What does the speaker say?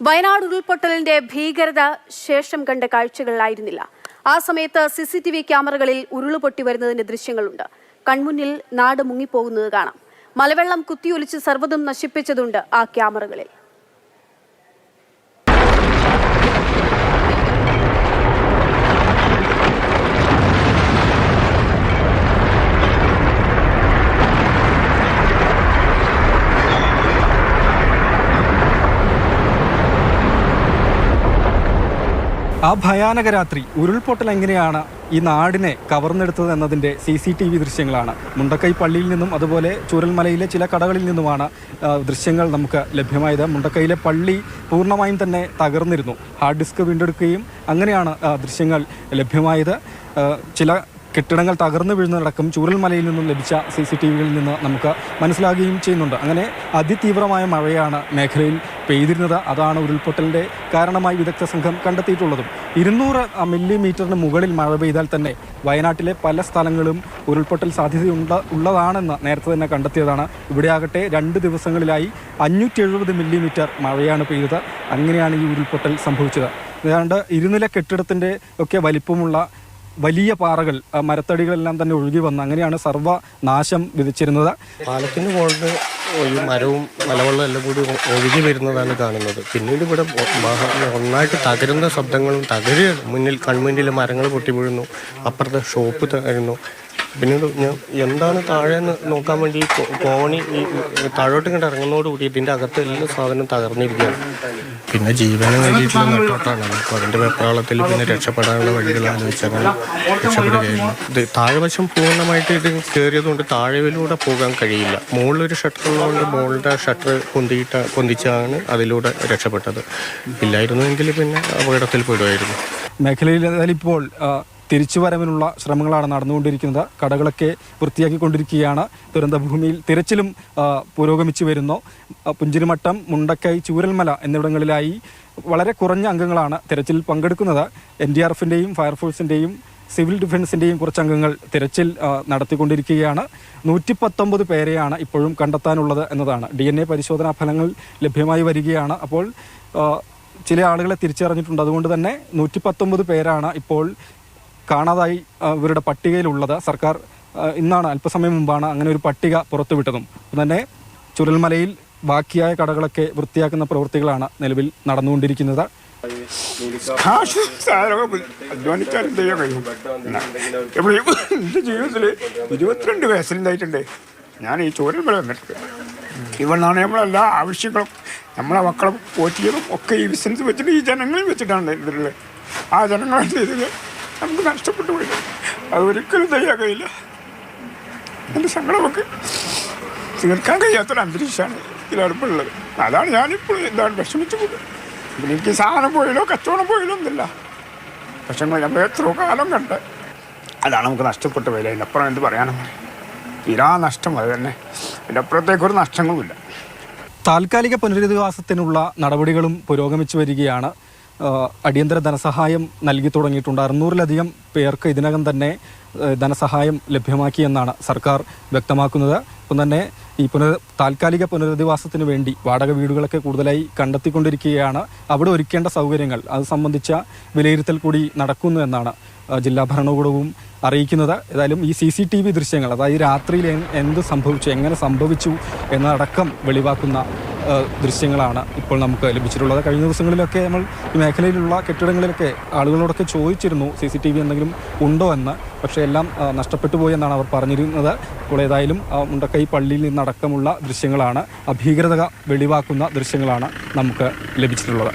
വയനാട് ഉരുൾപൊട്ടലിന്റെ ഭീകരത ശേഷം കണ്ട കാഴ്ചകളിലായിരുന്നില്ല. ആ സമയത്ത് CCTV ക്യാമറകളിൽ ഉരുളുപൊട്ടി വരുന്നതിന്റെ ദൃശ്യങ്ങളുണ്ട്. കൺമുന്നിൽ നാട് മുങ്ങിപ്പോകുന്നത് കാണാം. മലവെള്ളം കുത്തിയൊലിച്ച് സർവ്വതും നശിപ്പിച്ചതുണ്ട് ആ ക്യാമറകളിൽ. ആ ഭയാനക രാത്രി ഉരുൾപൊട്ടൽ എങ്ങനെയാണ് ഈ നാടിനെ കവർന്നെടുത്തത് എന്നതിൻ്റെ CCTV ദൃശ്യങ്ങളാണ്. മുണ്ടക്കൈ പള്ളിയിൽ നിന്നും അതുപോലെ ചൂരൽമലയിലെ ചില കടകളിൽ നിന്നുമാണ് ദൃശ്യങ്ങൾ നമുക്ക് ലഭ്യമായത്. മുണ്ടക്കൈയിലെ പള്ളി പൂർണ്ണമായും തന്നെ തകർന്നിരുന്നു. ഹാർഡ് ഡിസ്ക് വീണ്ടെടുക്കുകയും അങ്ങനെയാണ് ദൃശ്യങ്ങൾ ലഭ്യമായത്. ചില കെട്ടിടങ്ങൾ തകർന്നു വീഴുന്നതടക്കം ചൂരൽമലയിൽ നിന്നും ലഭിച്ച CCTVകളിൽ നിന്ന് നമുക്ക് മനസ്സിലാകുകയും ചെയ്യുന്നുണ്ട്. അങ്ങനെ അതിതീവ്രമായ മഴയാണ് മേഖലയിൽ പെയ്തിരുന്നത്. അതാണ് ഉരുൾപൊട്ടലിൻ്റെ കാരണമായി വിദഗ്ധ സംഘം കണ്ടെത്തിയിട്ടുള്ളതും. 200 മില്ലിമീറ്ററിന് മുകളിൽ മഴ പെയ്താൽ തന്നെ വയനാട്ടിലെ പല സ്ഥലങ്ങളും ഉരുൾപൊട്ടൽ ഉള്ളതാണെന്ന് നേരത്തെ തന്നെ കണ്ടെത്തിയതാണ്. ഇവിടെയാകട്ടെ 2 ദിവസങ്ങളിലായി 570 മില്ലിമീറ്റർ മഴയാണ് പെയ്തത്. അങ്ങനെയാണ് ഈ ഉരുൾപൊട്ടൽ സംഭവിച്ചത്. ഏതാണ്ട് 2 നില കെട്ടിടത്തിൻ്റെ ഒക്കെ വലിപ്പമുള്ള വലിയ പാറകൾ, മരത്തടികളെല്ലാം തന്നെ ഒഴുകി വന്ന് അങ്ങനെയാണ് സർവ്വനാശം വിധിച്ചിരുന്നത്. പാലത്തിന് മുകളിൽ ഈ മരവും മലവെള്ളം എല്ലാം കൂടി ഒഴുകി വരുന്നതാണ് കാണുന്നത്. പിന്നീട് ഇവിടെ ഒന്നായിട്ട് തകരുന്ന ശബ്ദങ്ങളും കൺമുന്നിൽ മരങ്ങൾ പൊട്ടി വീഴുന്നു, അപ്പുറത്തെ ഷോപ്പ് തകരുന്നു. പിന്നീട് ഞാൻ എന്താണ് താഴെന്ന് നോക്കാൻ വേണ്ടി കോണി ഈ താഴോട്ട് ഇങ്ങോട്ട് ഇറങ്ങുന്നതോടുകൂടി ഇതിൻ്റെ അകത്ത് എല്ലാ സാധനം തകർന്നിരിക്കുകയാണ്. പിന്നെ ജീവനം വേണ്ടിയിട്ടുള്ള നെട്ടോട്ടാണ്. അപ്പോൾ അതിൻ്റെ വെപ്രാളത്തിൽ പിന്നെ രക്ഷപ്പെടാനുള്ള വഴികൾ ആലോചിച്ചങ്ങനെ രക്ഷപ്പെടുകയായിരുന്നു. ഇത് താഴെവശം പൂർണ്ണമായിട്ട് ഇത് കയറിയതുകൊണ്ട് താഴെയിലൂടെ പോകാൻ കഴിയില്ല. മുകളിലൊരു ഷട്ടർ ഉള്ളതുകൊണ്ട് മുകളിലെ ഷട്ടർ പൊന്തിച്ചാണ് അതിലൂടെ രക്ഷപ്പെട്ടത്. ഇല്ലായിരുന്നുവെങ്കിൽ പിന്നെ അപകടത്തിൽ പെടുമായിരുന്നു. മേഖലയിൽ ഇപ്പോൾ തിരിച്ചുവരവിനുള്ള ശ്രമങ്ങളാണ് നടന്നുകൊണ്ടിരിക്കുന്നത്. കടകളൊക്കെ വൃത്തിയാക്കിക്കൊണ്ടിരിക്കുകയാണ്. ദുരന്തഭൂമിയിൽ തിരച്ചിലും പുരോഗമിച്ചു വരുന്നു. പുഞ്ചിരിമട്ടം, മുണ്ടക്കൈ, ചൂരൽമല എന്നിവിടങ്ങളിലായി വളരെ കുറഞ്ഞ അംഗങ്ങളാണ് തിരച്ചിലിൽ പങ്കെടുക്കുന്നത്. NDRFിൻ്റെയും ഫയർഫോഴ്സിൻ്റെയും സിവിൽ ഡിഫൻസിൻ്റെയും കുറച്ച് അംഗങ്ങൾ തിരച്ചിൽ നടത്തിക്കൊണ്ടിരിക്കുകയാണ്. 119 പേരെയാണ് ഇപ്പോഴും കണ്ടെത്താനുള്ളത് എന്നതാണ്. DNA പരിശോധനാ ഫലങ്ങൾ ലഭ്യമായി വരികയാണ്. അപ്പോൾ ചില ആളുകളെ തിരിച്ചറിഞ്ഞിട്ടുണ്ട്. അതുകൊണ്ട് തന്നെ 119 പേരാണ് ഇപ്പോൾ കാണാതായി ഇവരുടെ പട്ടികയിലുള്ളത്. സർക്കാർ ഇന്നാണ്, അല്പസമയം മുമ്പാണ് അങ്ങനെ ഒരു പട്ടിക പുറത്തുവിട്ടതും. തന്നെ ചുരൽമലയിൽ ബാക്കിയായ കടകളൊക്കെ വൃത്തിയാക്കുന്ന പ്രവൃത്തികളാണ് നിലവിൽ നടന്നുകൊണ്ടിരിക്കുന്നത്. എൻ്റെ ജീവിതത്തിൽ 22 വയസ്സിലുണ്ടായിട്ടുണ്ട് ഞാൻ ഈ ചൂരൽമല വന്നിട്ട്. ഇവിടുന്നാണ് നമ്മളെല്ലാ ആവശ്യങ്ങളും നമ്മളെ മക്കളെ പോറ്റിയതും ഒക്കെ ഈ ബിസിനസ് വെച്ചിട്ട് ഈ ജനങ്ങളിൽ വെച്ചിട്ടാണ് ഇതിലുള്ളത്. ആ ജനങ്ങളുടെ ഇതിൽ നമുക്ക് നഷ്ടപ്പെട്ടു പോയി. അത് ഒരിക്കലും തയ്യാൻ കഴിയില്ല. എൻ്റെ സങ്കടമൊക്കെ തീർക്കാൻ കഴിയാത്തൊരു അന്തരീക്ഷമാണ് ഇതിലടുപ്പുള്ളത്. അതാണ് ഞാനിപ്പോൾ എന്താണ് വിഷമിച്ചു പോയത്. പിന്നെ എനിക്ക് സാധനം പോയാലോ കച്ചവടം പോയാലോ ഒന്നുമില്ല. പക്ഷേ നമ്മൾ എത്രയോ കാലം കണ്ട് അതാണ് നമുക്ക് നഷ്ടപ്പെട്ടു പോയില്ല. അതിനപ്പുറം എന്ത് പറയാനാണ്, തീരാ നഷ്ടം. അത് തന്നെ, അതിൻ്റെ അപ്പുറത്തേക്കൊരു നഷ്ടങ്ങളുമില്ല. താൽക്കാലിക പുനരധിവാസത്തിനുള്ള നടപടികളും പുരോഗമിച്ചു വരികയാണ്. അടിയന്തര ധനസഹായം നൽകി തുടങ്ങിയിട്ടുണ്ട്. 600-ലധികം പേർക്ക് ഇതിനകം തന്നെ ധനസഹായം ലഭ്യമാക്കിയെന്നാണ് സർക്കാർ വ്യക്തമാക്കുന്നത്. ഒപ്പം തന്നെ ഈ താൽക്കാലിക പുനരധിവാസത്തിന് വേണ്ടി വാടക വീടുകളൊക്കെ കൂടുതലായി കണ്ടെത്തിക്കൊണ്ടിരിക്കുകയാണ്. അവിടെ ഒരുക്കേണ്ട സൗകര്യങ്ങൾ അത് സംബന്ധിച്ച വിലയിരുത്തൽ കൂടി നടക്കുന്നു എന്നാണ് ജില്ലാ ഭരണകൂടവും അറിയിക്കുന്നത്. ഏതായാലും ഈ CCTV ദൃശ്യങ്ങൾ, അതായത് രാത്രിയിൽ എന്ത് സംഭവിച്ചു, എങ്ങനെ സംഭവിച്ചു എന്നതടക്കം വെളിവാക്കുന്ന ദൃശ്യങ്ങളാണ് ഇപ്പോൾ നമുക്ക് ലഭിച്ചിട്ടുള്ളത്. കഴിഞ്ഞ ദിവസങ്ങളിലൊക്കെ നമ്മൾ ഈ മേഖലയിലുള്ള കെട്ടിടങ്ങളിലൊക്കെ ആളുകളോടൊക്കെ ചോദിച്ചിരുന്നു CCTV എന്തെങ്കിലും ഉണ്ടോ എന്ന്. പക്ഷേ എല്ലാം നഷ്ടപ്പെട്ടു പോയി എന്നാണ് അവർ പറഞ്ഞിരുന്നത്. ഇപ്പോൾ ഏതായാലും മുണ്ടക്കൈ പള്ളിയിൽ നിന്നടക്കമുള്ള ദൃശ്യങ്ങളാണ്, അഭീകരത വെളിവാക്കുന്ന ദൃശ്യങ്ങളാണ് നമുക്ക് ലഭിച്ചിട്ടുള്ളത്.